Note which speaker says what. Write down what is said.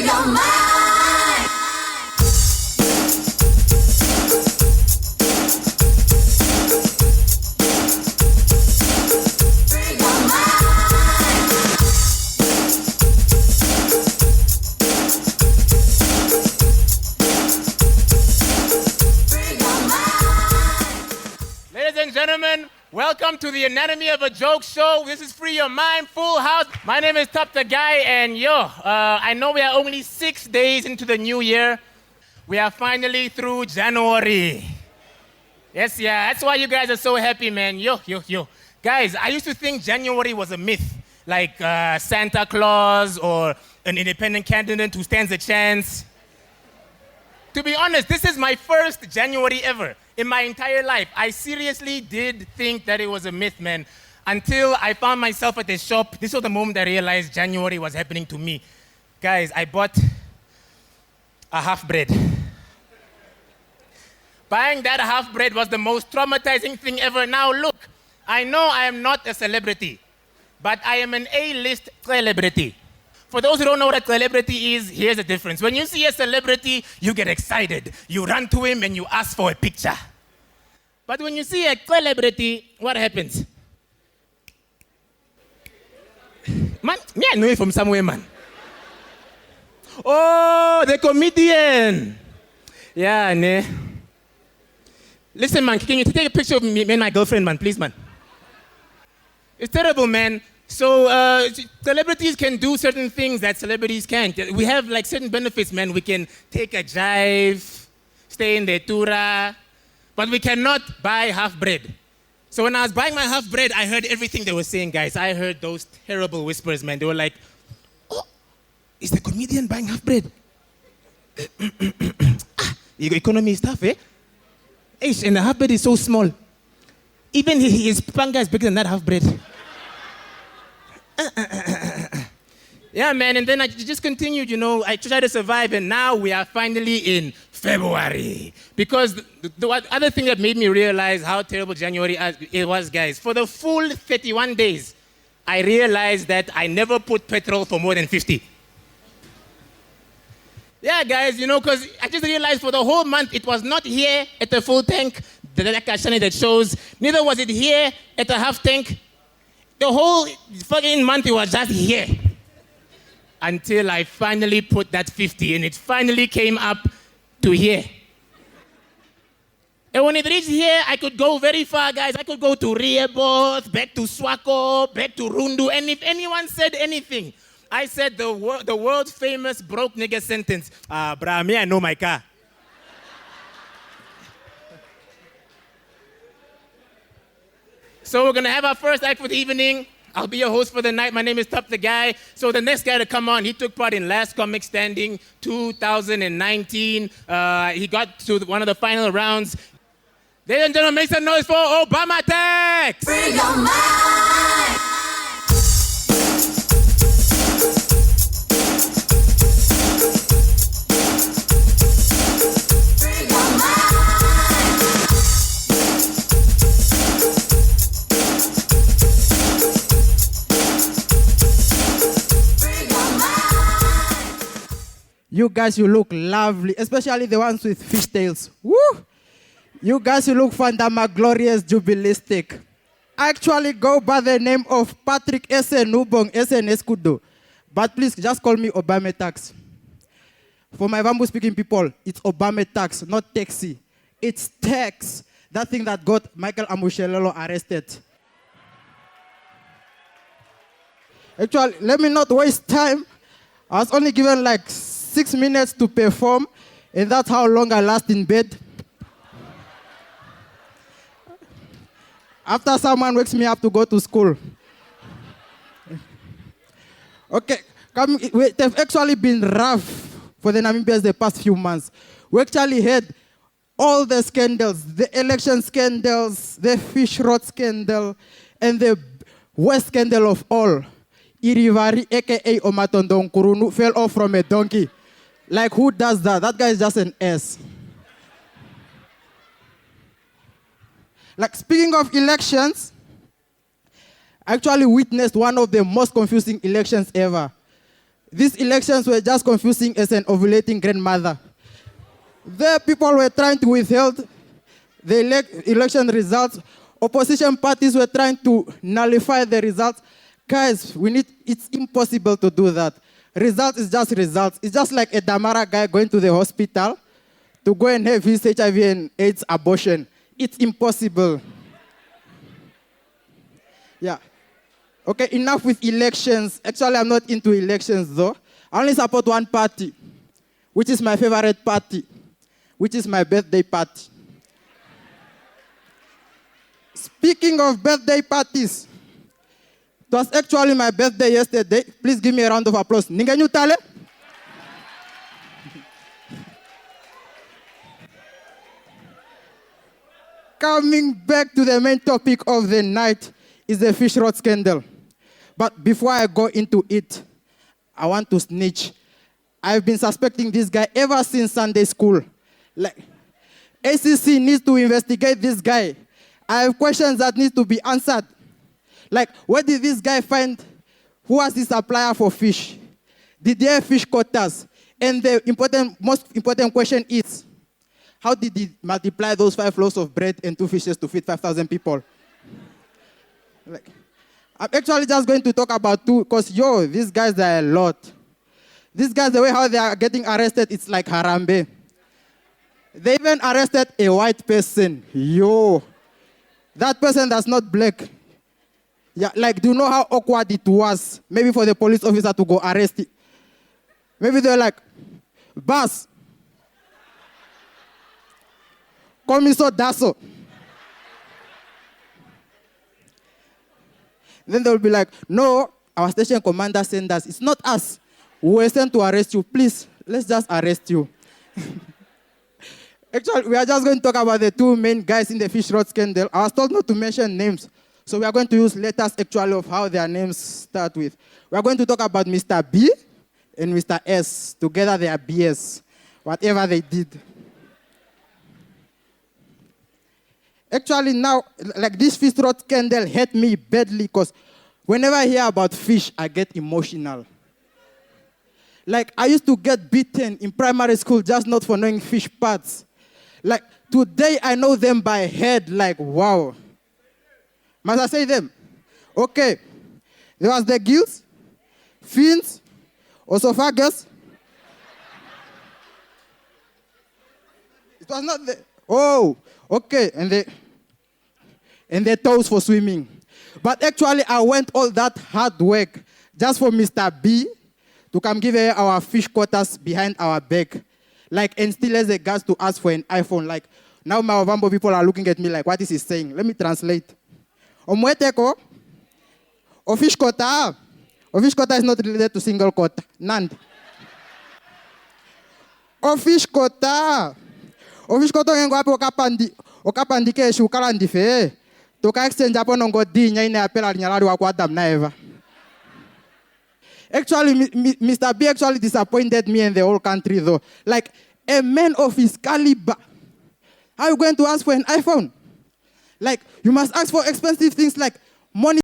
Speaker 1: Free your mind. Free your mind. Free your mind.
Speaker 2: Ladies and gentlemen, welcome to the Anatomy of a Joke show. This is Free Your Mind, Full House. My name is Top the Guy, and I know we are only 6 days into the new year. We are finally through January. Yes, yeah, that's why you guys are so happy, man. Yo. Guys, I used to think January was a myth, like Santa Claus or an independent candidate who stands a chance. To be honest, this is my first January ever in my entire life. I seriously did think that it was a myth, man, until I found myself at a shop. This was the moment I realized January was happening to me. Guys, I bought a half bread. Buying that half bread was the most traumatizing thing ever. Now look, I know I am not a celebrity, but I am an A-list celebrity. For those who don't know what a celebrity is, here's the difference. When you see a celebrity, you get excited. You run to him and you ask for a picture. But when you see a celebrity, what happens? Man, me I know you from somewhere, man. Oh, the comedian. Yeah, ne. Listen, man, can you take a picture of me and my girlfriend, man, please, man? It's terrible, man. So celebrities can do certain things that celebrities can't. We have like certain benefits, man. We can take a drive, stay in the Tura, but we cannot buy half bread. So when I was buying my half bread, I heard everything they were saying, guys. I heard those terrible whispers, man. They were like, oh, is the comedian buying half bread? Your economy is tough, eh? And the half bread is so small. Even his panga is bigger than that half bread. Yeah, man, and then I just continued, I tried to survive, and now we are finally in February. Because the other thing that made me realize how terrible January it was, guys, for the full 31 days, I realized that I never put petrol for more than 50. Yeah, guys, because I just realized for the whole month, it was not here at the full tank, that shows, neither was it here at the half tank. The whole fucking month it was just here. Until I finally put that 50 and it finally came up to here. And when it reached here, I could go very far, guys. I could go to Rehoboth, back to Swako, back to Rundu. And if anyone said anything, I said the world famous broke nigga sentence. Brah, me, I know my car. So we're going to have our first act for the evening. I'll be your host for the night. My name is Top the Guy. So the next guy to come on, he took part in Last Comic Standing 2019. He got to one of the final rounds. Ladies and gentlemen, make some noise for Obama Tax!
Speaker 1: Free your mind. Free your mind. Free your mind.
Speaker 3: You guys, you look lovely, especially the ones with fishtails. Woo! You guys, you look glorious, jubilistic. I actually go by the name of Patrick Nubong Eskudo. But please, just call me Obama Tax. For my Bamboo-speaking people, it's Obama Tax, not taxi. It's tax, that thing that got Michael Amushelelo arrested. Actually, let me not waste time. I was only given like 6 minutes to perform, and that's how long I last in bed. After someone wakes me up to go to school. Okay, they've actually been rough for the Namibians the past few months. We actually had all the scandals, the election scandals, the fish rot scandal, and the worst scandal of all. Irivari, aka Omatondo Nkurunu, fell off from a donkey. Like, who does that? That guy is just an ass. Like, speaking of elections, I actually witnessed one of the most confusing elections ever. These elections were just confusing as an ovulating grandmother. There, people were trying to withhold the election results. Opposition parties were trying to nullify the results. Guys, it's impossible to do that. Results is just results. It's just like a Damara guy going to the hospital to go and have his HIV and AIDS abortion. It's impossible. Yeah. Okay, enough with elections. Actually, I'm not into elections though. I only support one party, which is my favorite party, which is my birthday party. Speaking of birthday parties, it was actually my birthday yesterday. Please give me a round of applause. Ningenyu tale? Coming back to the main topic of the night is the fish rod scandal. But before I go into it, I want to snitch. I've been suspecting this guy ever since Sunday school. Like, ACC needs to investigate this guy. I have questions that need to be answered. Like, where did this guy find, who was the supplier for fish? Did they have fish quotas? And the most important question is, how did he multiply those 5 loaves of bread and 2 fishes to feed 5,000 people? Like, I'm actually just going to talk about 2, because, these guys are a lot. These guys, the way how they are getting arrested, it's like Harambe. They even arrested a white person. That person that's not black. Yeah, like, do you know how awkward it was? Maybe for the police officer to go arrest it. Maybe they're like, boss, Komiso Daso. Then they'll be like, no, our station commander sent us. It's not us. We were sent to arrest you. Please, let's just arrest you. Actually, we are just going to talk about the 2 main guys in the fish rod scandal. I was told not to mention names. So we are going to use letters actually of how their names start with. We are going to talk about Mr. B and Mr. S. Together they are BS. Whatever they did. Actually now, like this fish rod scandal hit me badly because whenever I hear about fish, I get emotional. Like I used to get beaten in primary school just not for knowing fish parts. Like today I know them by head, like wow. Must I say them? Okay. There was the gills, fins, esophagus. It was not the, okay. And the toes for swimming. But actually I went all that hard work just for Mr. B to come give our fish quotas behind our back. Like, and still has the guts to ask for an iPhone. Like, now my Ovambo people are looking at me like, what is he saying? Let me translate. Omweteko, o fish quota. O fish quota is not related to single quota. None. O fish quota. O fish quota yengo apo okapandi ke shukala ndife. Toka exchange apo nongo di nya ine apela nyalari wa kwa Adam na Eva. Actually, Mr. B actually disappointed me and the whole country though. Like, a man of his caliber. How are you going to ask for an iPhone? Like, you must ask for expensive things like money.